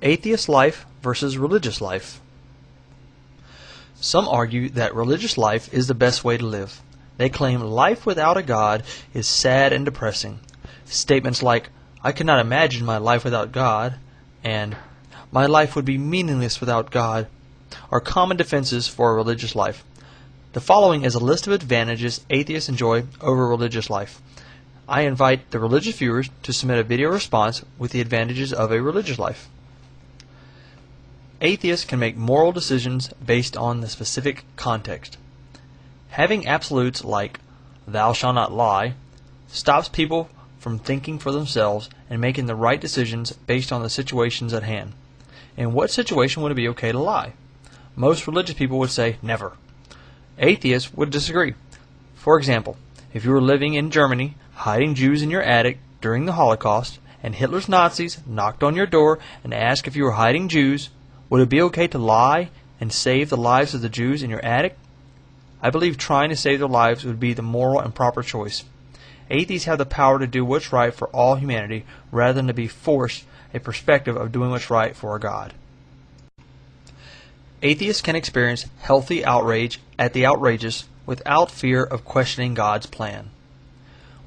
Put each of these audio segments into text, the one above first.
Atheist life versus religious life. Some argue that religious life is the best way to live. They claim life without a God is sad and depressing. Statements like, "I cannot imagine my life without God," and "my life would be meaningless without God," are common defenses for a religious life. The following is a list of advantages atheists enjoy over religious life. I invite the religious viewers to submit a video response with the advantages of a religious life. Atheists can make moral decisions based on the specific context. Having absolutes like "thou shalt not lie" stops people from thinking for themselves and making the right decisions based on the situations at hand. In what situation would it be okay to lie? Most religious people would say never. Atheists would disagree. For example, if you were living in Germany, hiding Jews in your attic during the Holocaust, and Hitler's Nazis knocked on your door and asked if you were hiding Jews, would it be okay to lie and save the lives of the Jews in your attic? I believe trying to save their lives would be the moral and proper choice. Atheists have the power to do what's right for all humanity rather than to be forced a perspective of doing what's right for a God. Atheists can experience healthy outrage at the outrageous without fear of questioning God's plan.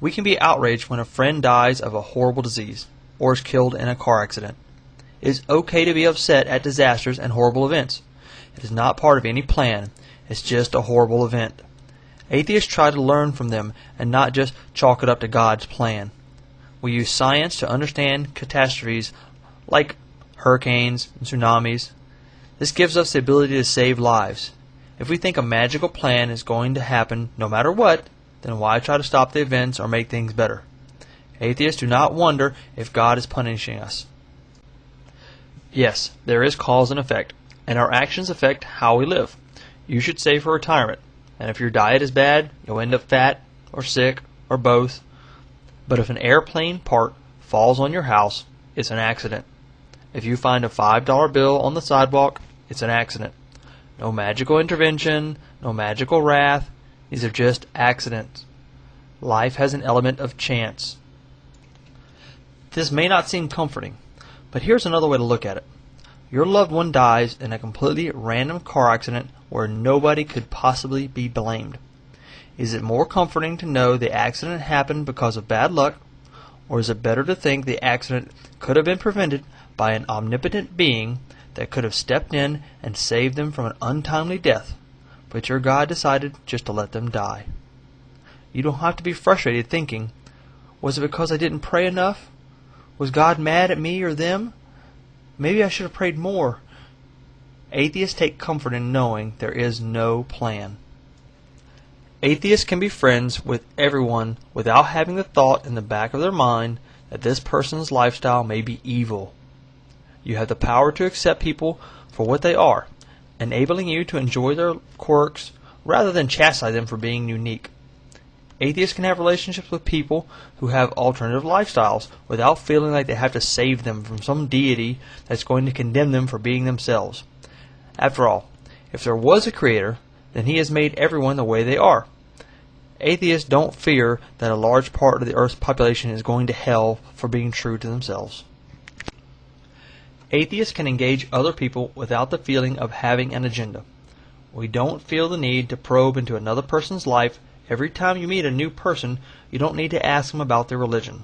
We can be outraged when a friend dies of a horrible disease or is killed in a car accident. It is okay to be upset at disasters and horrible events. It is not part of any plan. It's just a horrible event. Atheists try to learn from them and not just chalk it up to God's plan. We use science to understand catastrophes like hurricanes and tsunamis. This gives us the ability to save lives. If we think a magical plan is going to happen no matter what, then why try to stop the events or make things better? Atheists do not wonder if God is punishing us. Yes, there is cause and effect, and our actions affect how we live. You should save for retirement, and if your diet is bad, you'll end up fat or sick or both. But if an airplane part falls on your house, it's an accident. If you find a $5 bill on the sidewalk, it's an accident. No magical intervention, no magical wrath. These are just accidents. Life has an element of chance. This may not seem comforting, but here's another way to look at it. Your loved one dies in a completely random car accident where nobody could possibly be blamed. Is it more comforting to know the accident happened because of bad luck, or is it better to think the accident could have been prevented by an omnipotent being that could have stepped in and saved them from an untimely death, but your God decided just to let them die? You don't have to be frustrated thinking, was it because I didn't pray enough? Was God mad at me or them? Maybe I should have prayed more. Atheists take comfort in knowing there is no plan. Atheists can be friends with everyone without having the thought in the back of their mind that this person's lifestyle may be evil. You have the power to accept people for what they are, enabling you to enjoy their quirks rather than chastise them for being unique. Atheists can have relationships with people who have alternative lifestyles without feeling like they have to save them from some deity that's going to condemn them for being themselves. After all, if there was a creator, then he has made everyone the way they are. Atheists don't fear that a large part of the Earth's population is going to hell for being true to themselves. Atheists can engage other people without the feeling of having an agenda. We don't feel the need to probe into another person's life. Every time you meet a new person, you don't need to ask them about their religion.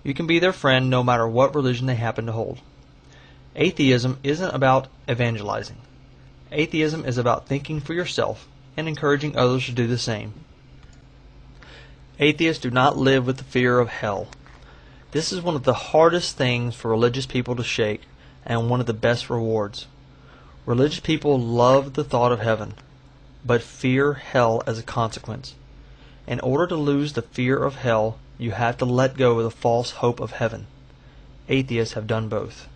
You can be their friend no matter what religion they happen to hold. Atheism isn't about evangelizing. Atheism is about thinking for yourself and encouraging others to do the same. Atheists do not live with the fear of hell. This is one of the hardest things for religious people to shake, and one of the best rewards. Religious people love the thought of heaven, but fear hell as a consequence. In order to lose the fear of hell, you have to let go of the false hope of heaven. Atheists have done both.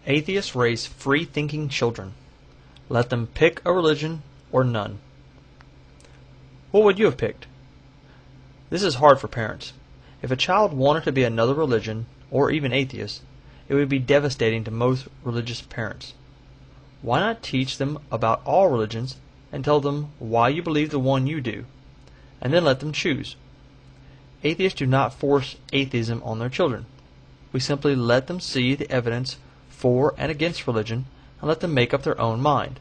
Atheists raise free-thinking children. Let them pick a religion or none. What would you have picked? This is hard for parents. If a child wanted to be another religion, or even atheist, it would be devastating to most religious parents. Why not teach them about all religions and tell them why you believe the one you do, and then let them choose? Atheists do not force atheism on their children. We simply let them see the evidence for and against religion and let them make up their own mind.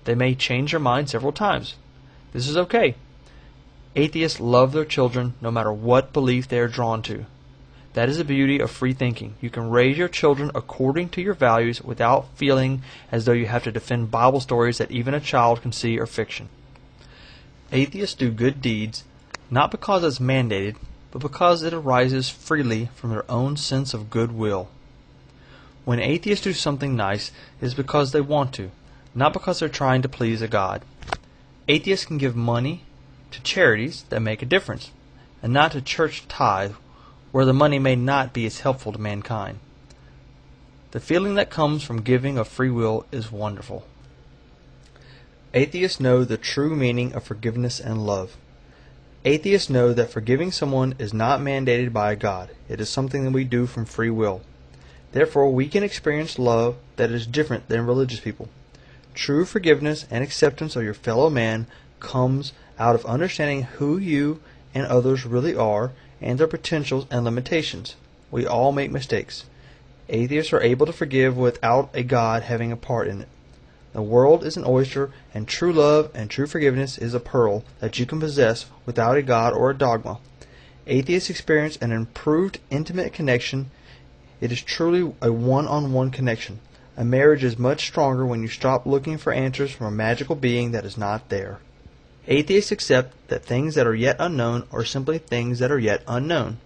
They may change their mind several times. This is okay. Atheists love their children no matter what belief they are drawn to. That is the beauty of free thinking. You can raise your children according to your values without feeling as though you have to defend Bible stories that even a child can see are fiction. Atheists do good deeds not because it's mandated, but because it arises freely from their own sense of goodwill. When atheists do something nice, it is because they want to, not because they're trying to please a God. Atheists can give money to charities that make a difference, and not to church tithe, where the money may not be as helpful to mankind. The feeling that comes from giving of free will is wonderful. Atheists know the true meaning of forgiveness and love. Atheists know that forgiving someone is not mandated by a God. It is something that we do from free will. Therefore, we can experience love that is different than religious people. True forgiveness and acceptance of your fellow man comes out of understanding who you and others really are and their potentials and limitations. We all make mistakes. Atheists are able to forgive without a God having a part in it. The world is an oyster, and true love and true forgiveness is a pearl that you can possess without a God or a dogma. Atheists experience an improved intimate connection. It is truly a one-on-one connection. A marriage is much stronger when you stop looking for answers from a magical being that is not there. Atheists accept that things that are yet unknown are simply things that are yet unknown.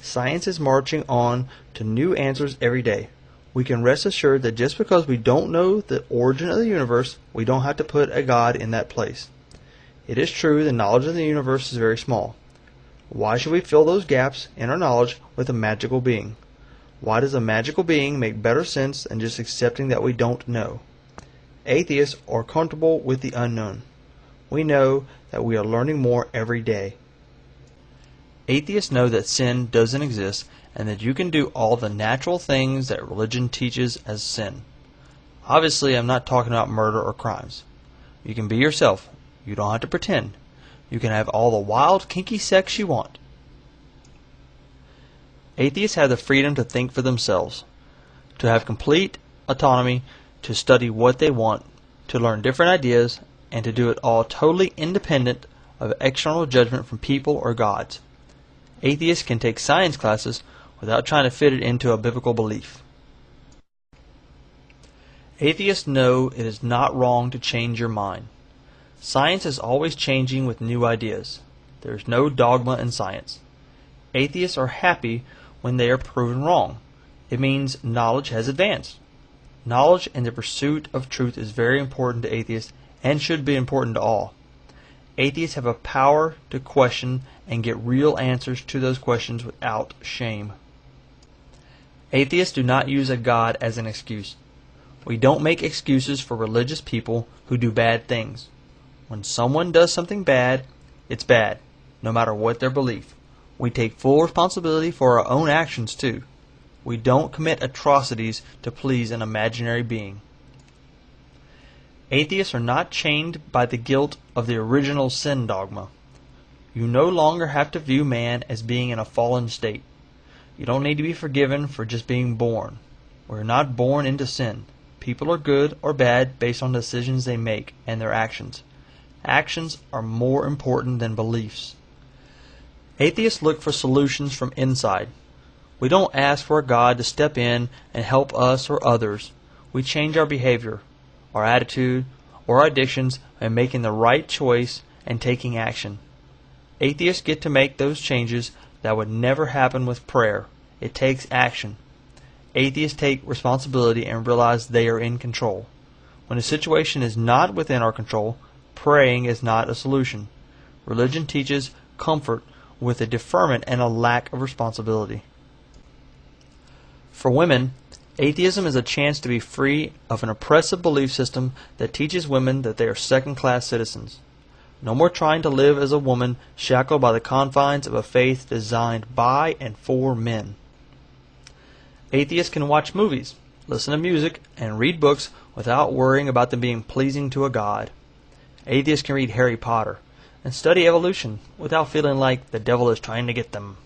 Science is marching on to new answers every day. We can rest assured that just because we don't know the origin of the universe, we don't have to put a God in that place. It is true the knowledge of the universe is very small. Why should we fill those gaps in our knowledge with a magical being? Why does a magical being make better sense than just accepting that we don't know? Atheists are comfortable with the unknown. We know that we are learning more every day. Atheists know that sin doesn't exist and that you can do all the natural things that religion teaches as sin. Obviously, I'm not talking about murder or crimes. You can be yourself. You don't have to pretend. You can have all the wild, kinky sex you want. Atheists have the freedom to think for themselves, to have complete autonomy, to study what they want, to learn different ideas, and to do it all totally independent of external judgment from people or gods. Atheists can take science classes without trying to fit it into a biblical belief. Atheists know it is not wrong to change your mind. Science is always changing with new ideas. There is no dogma in science. Atheists are happy when they are proven wrong. It means knowledge has advanced. Knowledge and the pursuit of truth is very important to atheists and should be important to all. Atheists have a power to question and get real answers to those questions without shame. Atheists do not use a God as an excuse. We don't make excuses for religious people who do bad things. When someone does something bad, it's bad, no matter what their belief. We take full responsibility for our own actions too. We don't commit atrocities to please an imaginary being. Atheists are not chained by the guilt of the original sin dogma. You no longer have to view man as being in a fallen state. You don't need to be forgiven for just being born. We're not born into sin. People are good or bad based on decisions they make and their actions. Actions are more important than beliefs. Atheists look for solutions from inside. We don't ask for a God to step in and help us or others. We change our behavior, our attitude, or our addictions by making the right choice and taking action. Atheists get to make those changes that would never happen with prayer. It takes action. Atheists take responsibility and realize they are in control. When a situation is not within our control, praying is not a solution. Religion teaches comfort with a deferment and a lack of responsibility. For women, atheism is a chance to be free of an oppressive belief system that teaches women that they are second-class citizens. No more trying to live as a woman shackled by the confines of a faith designed by and for men. Atheists can watch movies, listen to music, and read books without worrying about them being pleasing to a god. Atheists can read Harry Potter and study evolution without feeling like the devil is trying to get them.